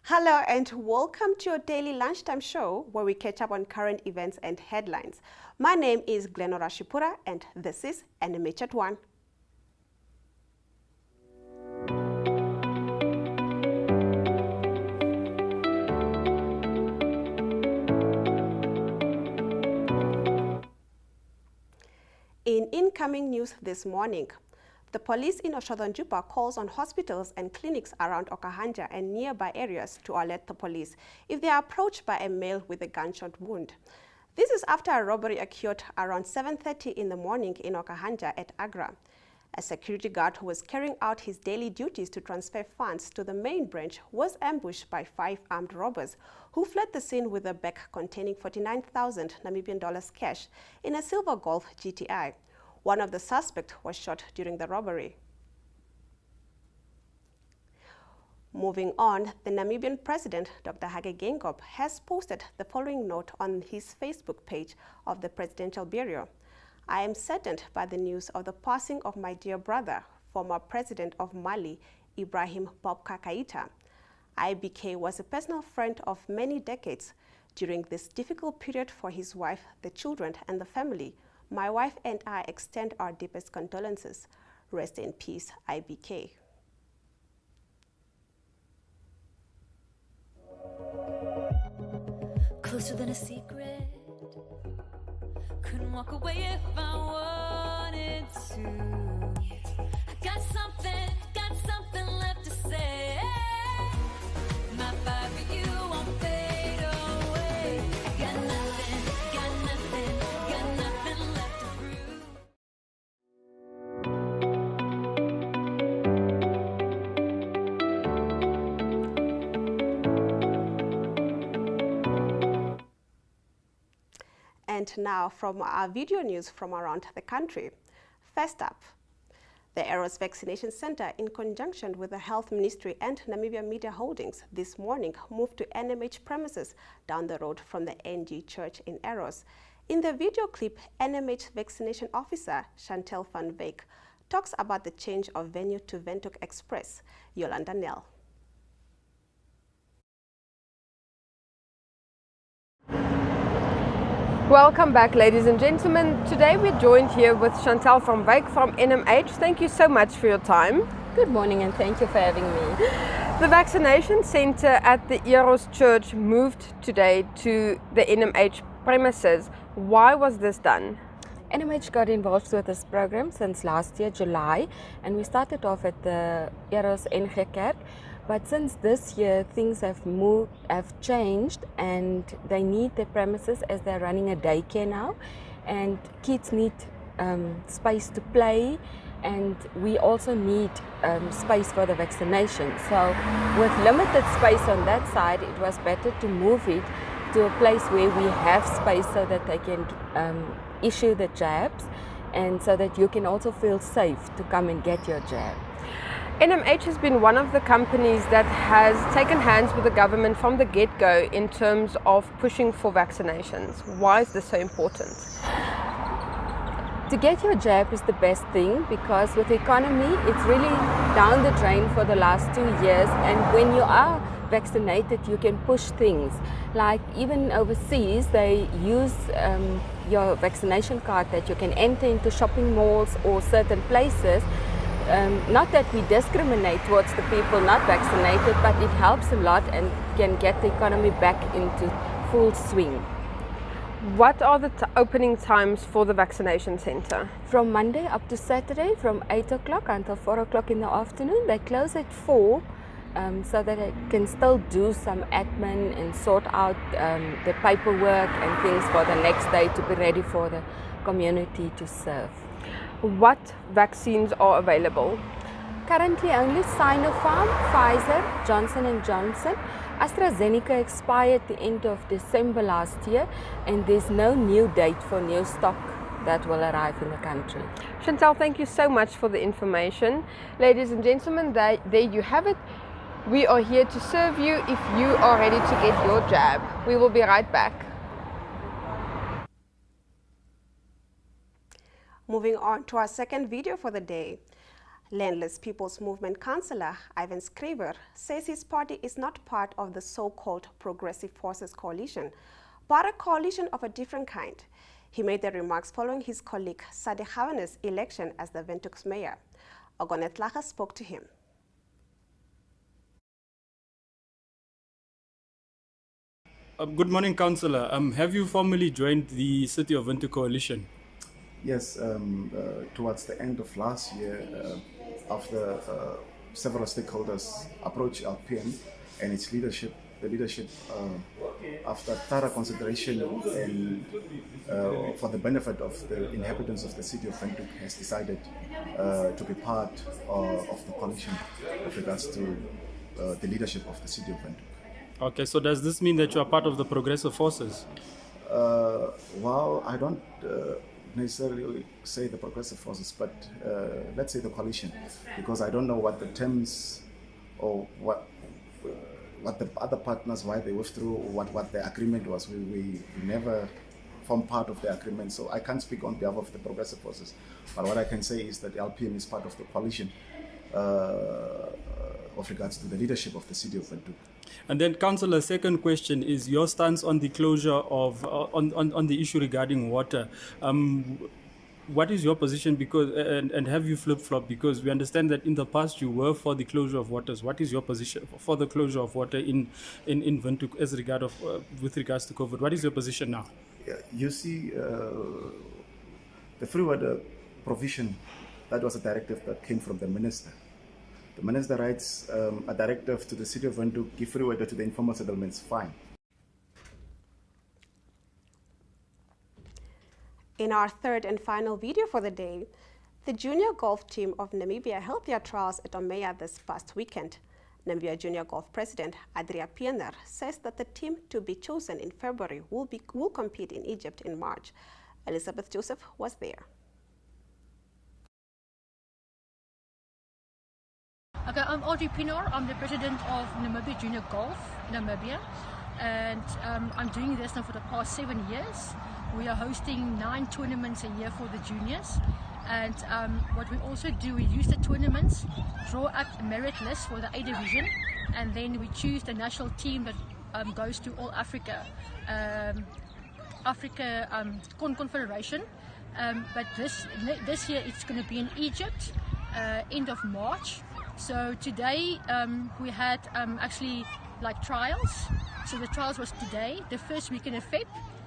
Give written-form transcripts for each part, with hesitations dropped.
Hello and welcome to your daily lunchtime show where we catch up on current events and headlines. My name is Glenora Shipura and this is NMH at 1. In incoming news this morning, the police in Oshodonjupa calls on hospitals and clinics around Okahanja and nearby areas to alert the police if they are approached by a male with a gunshot wound. This is after a robbery occurred around 7:30 in the morning in Okahanja at Agra. A security guard who was carrying out his daily duties to transfer funds to the main branch was ambushed by 5 armed robbers who fled the scene with a bag containing 49,000 Namibian dollars cash in a silver Golf GTI. One of the suspects was shot during the robbery. Moving on, the Namibian president, Dr. Hage Geingob, has posted the following note on his Facebook page of the Presidential Bureau. I am saddened by the news of the passing of my dear brother, former president of Mali, Ibrahim Boubacar Keïta. IBK was a personal friend of many decades. During this difficult period for his wife, the children, and the family, my wife and I extend our deepest condolences. Rest in peace, IBK. Closer than a secret. Couldn't walk away if I wanted to. I got something left to say. My fire for you won't fade away. Got nothing left to prove. And now from our video news from around the country. First up, the Eros Vaccination Center, in conjunction with the Health Ministry and Namibia Media Holdings, this morning moved to NMH premises down the road from the NG Church in Eros. In the video clip, NMH vaccination officer Chantel van Wyk talks about the change of venue to Windhoek Express. Yolanda Nel. Welcome back, ladies and gentlemen. Today we're joined here with Chantel van Wyk from NMH. Thank you so much for your time. Good morning and thank you for having me. The vaccination center at the Eros Church moved today to the NMH premises. Why was this done? NMH got involved with this program since last year, July, and we started off at the Eros NG Kerk. But since this year, things have changed, and they need the premises as they're running a daycare now, and kids need space to play, and we also need space for the vaccination. So with limited space on that side, it was better to move it to a place where we have space so that they can issue the jabs, and so that you can also feel safe to come and get your jab. NMH has been one of the companies that has taken hands with the government from the get-go in terms of pushing for vaccinations. Why is this so important? To get your jab is the best thing, because with the economy, it's really down the drain for the last 2 years, and when you are vaccinated, you can push things. Like even overseas, they use your vaccination card that you can enter into shopping malls or certain places. Not that we discriminate towards the people not vaccinated, but it helps a lot and can get the economy back into full swing. What are the opening times for the vaccination center? From Monday up to Saturday, from 8 o'clock until 4 o'clock in the afternoon. They close at 4, so that I can still do some admin and sort out the paperwork and things for the next day to be ready for the community to serve. What vaccines are available? Currently only Sinopharm, Pfizer, Johnson & Johnson. AstraZeneca expired at the end of December last year, and there's no new date for new stock that will arrive in the country. Chantel, thank you so much for the information. Ladies and gentlemen, there you have it. We are here to serve you if you are ready to get your jab. We will be right back. Moving on to our second video for the day. Landless People's Movement councillor Ivan Scriver says his party is not part of the so-called Progressive Forces coalition, but a coalition of a different kind. He made the remarks following his colleague Sade Ghawane's election as the Windhoek's mayor. Ogonet Laga spoke to him. Good morning, Councillor. Have you formally joined the City of Windhoek coalition? Yes, towards the end of last year, after several stakeholders approached LPM and its leadership, the leadership, after thorough consideration and for the benefit of the inhabitants of the city of Windhoek, has decided to be part of the coalition with regards to the leadership of the city of Windhoek. Okay, so does this mean that you are part of the Progressive Forces? Well, I don't necessarily say the Progressive Forces, but let's say the coalition, because I don't know what the terms or what the other partners, why they withdrew, what the agreement was. We never formed part of the agreement, so I can't speak on behalf of the Progressive Forces. But what I can say is that LPM is part of the coalition with regards to the leadership of the city of Windhoek. And then, Councillor, second question is your stance on the closure of on the issue regarding water. What is your position? Because and have you flip-flopped? Because we understand that in the past you were for the closure of waters. What is your position for the closure of water in Windhoek as regard of with regards to COVID? What is your position now? Yeah, you see, the free water provision, that was a directive that came from the minister. The minister writes a directive to the city of Windhoek, give free water to the informal settlements, fine. In our third and final video for the day, the junior golf team of Namibia held their trials at Omeya this past weekend. Namibia Junior Golf President Adria Piener says that the team to be chosen in February will compete in Egypt in March. Elizabeth Joseph was there. Okay, I'm Audrey Pienaar. I'm the president of Namibia Junior Golf, Namibia, and I'm doing this now for the past 7 years. We are hosting 9 tournaments a year for the juniors, and what we also do, we use the tournaments, draw up a merit list for the A division, and then we choose the national team that goes to all Africa, Confederation. But this year it's going to be in Egypt, end of March. So today we had actually like trials. So the trials was today, the first weekend of Feb,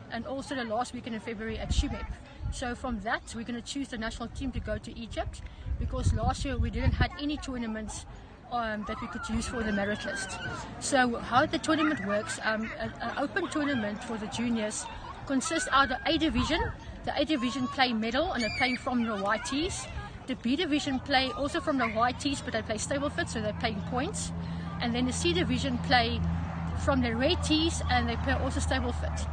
and also the last weekend of February at Shimep. So from that we're going to choose the national team to go to Egypt, because last year we didn't have any tournaments that we could use for the merit list. So how the tournament works, an open tournament for the juniors consists out of A division. The A division play medal and they play from the YTs. The B division play also from the YTs, but they play Stablefit, so they're playing points. And then the C division play from the red tees and they play also Stablefit.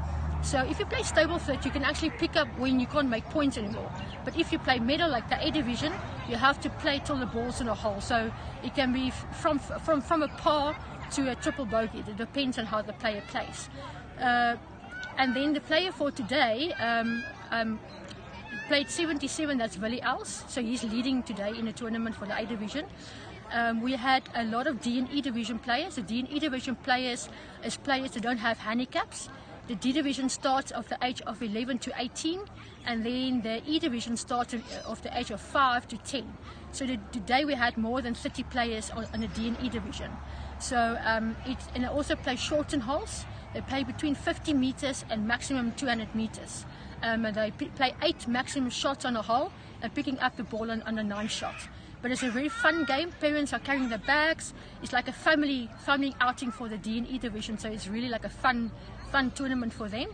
So if you play Stablefit, you can actually pick up when you can't make points anymore. But if you play medal like the A division, you have to play till the ball's in a hole. So it can be from a par to a triple bogey. It depends on how the player plays. And then the player for today played 77, that's Willie Els, so he's leading today in the tournament for the A division. We had a lot of D and E division players. The D and E division players is players that don't have handicaps. The D division starts of the age of 11 to 18, and then the E division starts of the age of 5 to 10. So today we had more than 30 players on the D and E division. So and they also play shorten holes. They play between 50 meters and maximum 200 meters. And they play 8 maximum shots on a hole and picking up the ball on a 9 shot. But it's a very fun game. Parents are carrying their bags. It's like a family outing for the D and E division. So it's really like a fun tournament for them.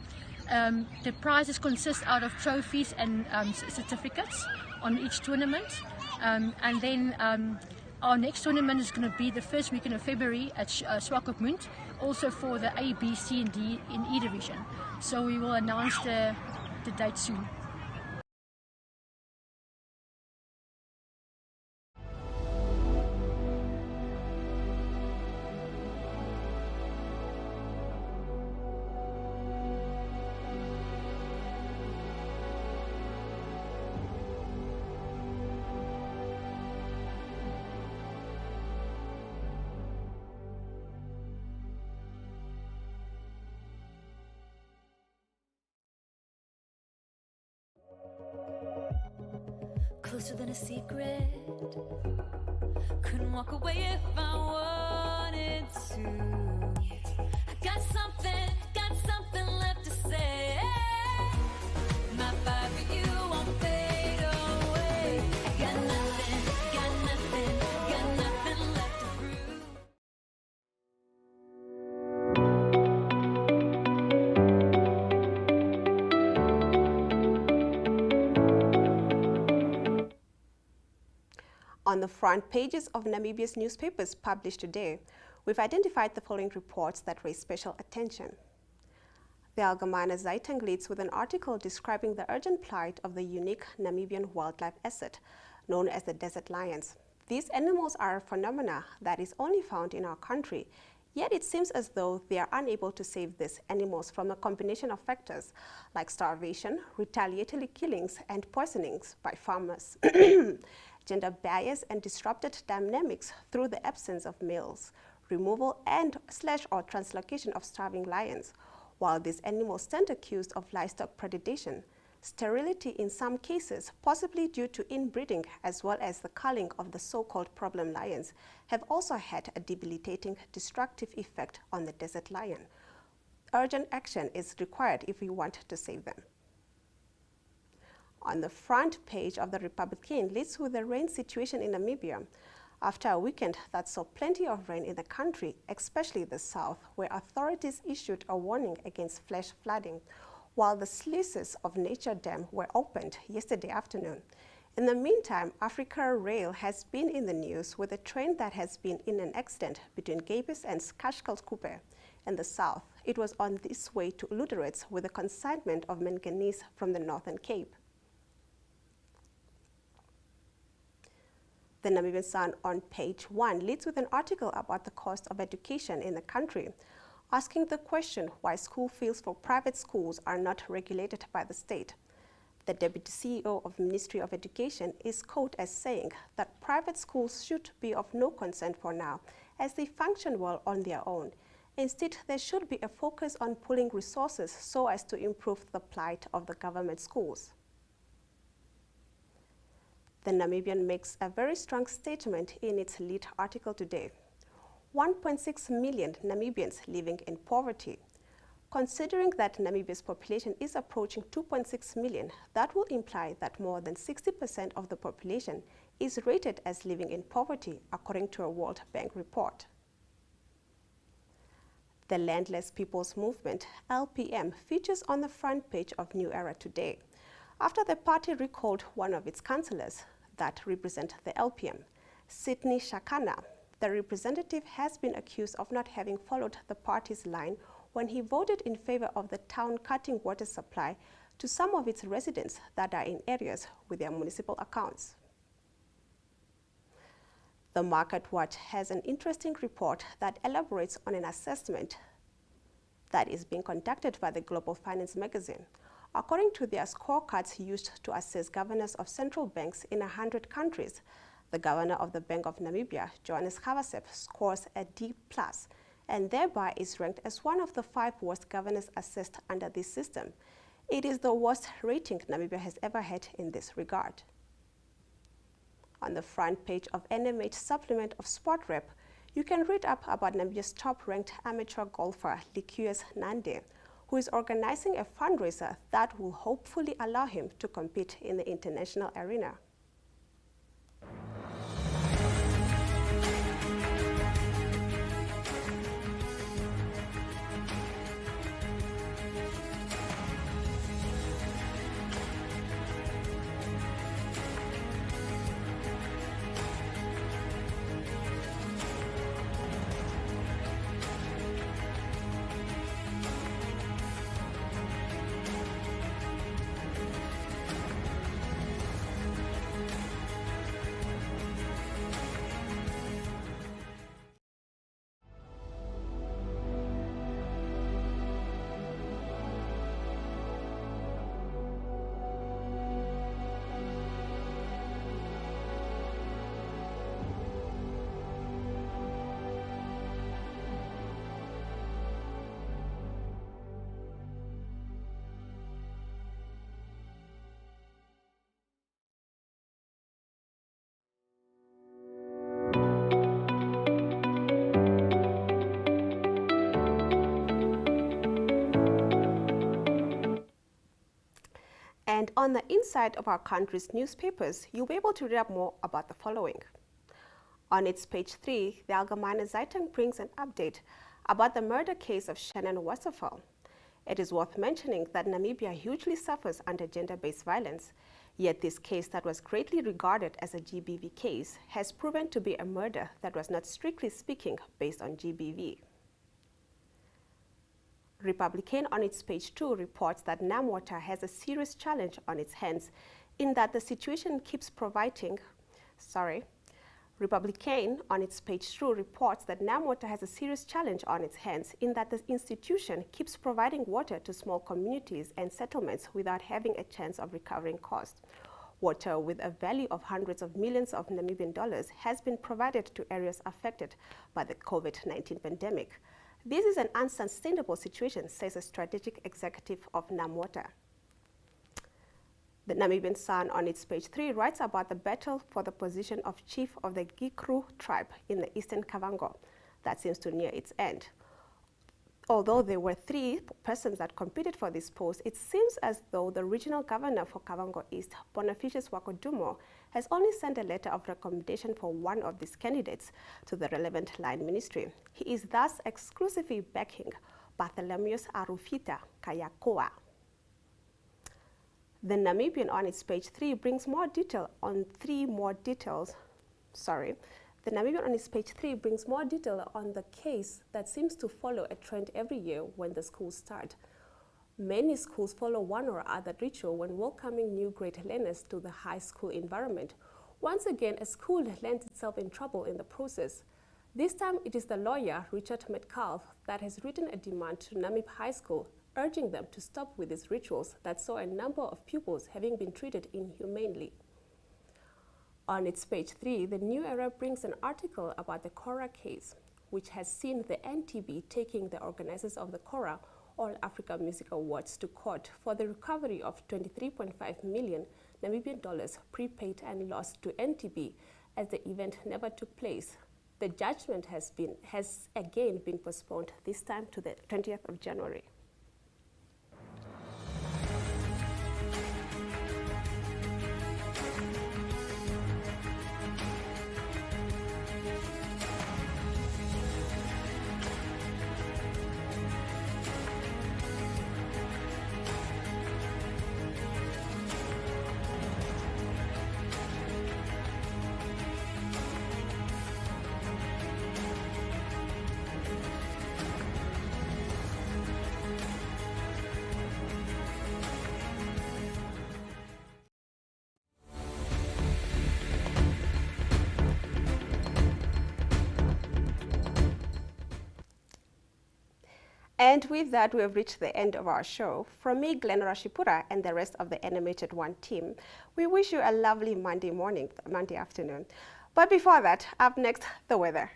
The prizes consist out of trophies and certificates on each tournament. And then our next tournament is going to be the first weekend of February at Swakopmund, also for the A, B, C and D in E division. So we will announce the date soon. closer than a secret. Couldn't walk away if I wanted to. I got something left to say. My fire for you won't fade away. Got nothing left to prove. On the front pages of Namibia's newspapers published today, we've identified the following reports that raise special attention. The Algemene Zeitung leads with an article describing the urgent plight of the unique Namibian wildlife asset known as the desert lions. These animals are a phenomena that is only found in our country, yet it seems as though they are unable to save these animals from a combination of factors like starvation, retaliatory killings, and poisonings by farmers. Gender bias and disrupted dynamics through the absence of males, removal and/or translocation of starving lions, while these animals stand accused of livestock predation, sterility in some cases, possibly due to inbreeding, as well as the culling of the so-called problem lions, have also had a debilitating, destructive effect on the desert lion. Urgent action is required if we want to save them. On the front page of the Republican leads with the rain situation in Namibia. After a weekend that saw plenty of rain in the country, especially the south, where authorities issued a warning against flash flooding, while the sluices of Nature Dam were opened yesterday afternoon. In the meantime, Africa Rail has been in the news with a train that has been in an accident between Gabes and Skashkalskupe in the south. It was on its way to Lüderitz with a consignment of manganese from the Northern Cape. The Namibian Sun on page 1 leads with an article about the cost of education in the country, asking the question why school fees for private schools are not regulated by the state. The Deputy CEO of the Ministry of Education is quoted as saying that private schools should be of no concern for now, as they function well on their own. Instead, there should be a focus on pooling resources so as to improve the plight of the government schools. The Namibian makes a very strong statement in its lead article today. 1.6 million Namibians living in poverty. Considering that Namibia's population is approaching 2.6 million, that will imply that more than 60% of the population is rated as living in poverty, according to a World Bank report. The Landless People's Movement, LPM, features on the front page of New Era today, after the party recalled one of its councillors that represent the LPM, Sydney Shakana. The representative has been accused of not having followed the party's line when he voted in favor of the town cutting water supply to some of its residents that are in areas with their municipal accounts. The Market Watch has an interesting report that elaborates on an assessment that is being conducted by the Global Finance magazine. According to their scorecards used to assess governors of central banks in 100 countries, the governor of the Bank of Namibia, Johannes Gavasep, scores a D+, and thereby is ranked as one of the 5 worst governors assessed under this system. It is the worst rating Namibia has ever had in this regard. On the front page of NMH supplement of Sport Rep, you can read up about Namibia's top-ranked amateur golfer, Likius Nande, who is organizing a fundraiser that will hopefully allow him to compete in the international arena. on the inside of our country's newspapers, you'll be able to read up more about the following. On its page 3, the Allgemeine Zeitung brings an update about the murder case of Shannon Wasserfall. It is worth mentioning that Namibia hugely suffers under gender-based violence, yet this case that was greatly regarded as a GBV case has proven to be a murder that was not strictly speaking based on GBV. Republican on its page 2 reports that NamWater has a serious challenge on its hands in that the situation keeps providing, Republican on its page 2 reports that NamWater has a serious challenge on its hands in that the institution keeps providing water to small communities and settlements without having a chance of recovering costs. Water with a value of hundreds of millions of Namibian dollars has been provided to areas affected by the COVID-19 pandemic. This is an unsustainable situation, says a strategic executive of NamWater. The Namibian Sun on its page 3 writes about the battle for the position of chief of the Gikru tribe in the Eastern Kavango. That seems to near its end. Although there were 3 persons that competed for this post, it seems as though the regional governor for Kavango East, Bonifacius Wakodumo, has only sent a letter of recommendation for one of these candidates to the relevant line ministry. He is thus exclusively backing Bartholomeus Arufita Kayakoa. The Namibian on its page 3 brings more detail on The Namibian on its page 3 brings more detail on the case that seems to follow a trend every year when the schools start. Many schools follow one or other ritual when welcoming new grade learners to the high school environment. Once again, a school lands itself in trouble in the process. This time, it is the lawyer, Richard Metcalf, that has written a demand to Namib High School, urging them to stop with these rituals that saw a number of pupils having been treated inhumanely. On its page 3, the New Era brings an article about the Kora case, which has seen the NTB taking the organizers of the Kora All Africa Music Awards to court for the recovery of 23.5 million Namibian dollars prepaid and lost to NTB as the event never took place. The judgment has again been postponed, this time to the 20th of January. And with that, we have reached the end of our show. From me, Glenn Rashipura, and the rest of the NMH at 1 team, we wish you a lovely Monday afternoon. But before that, up next, the weather.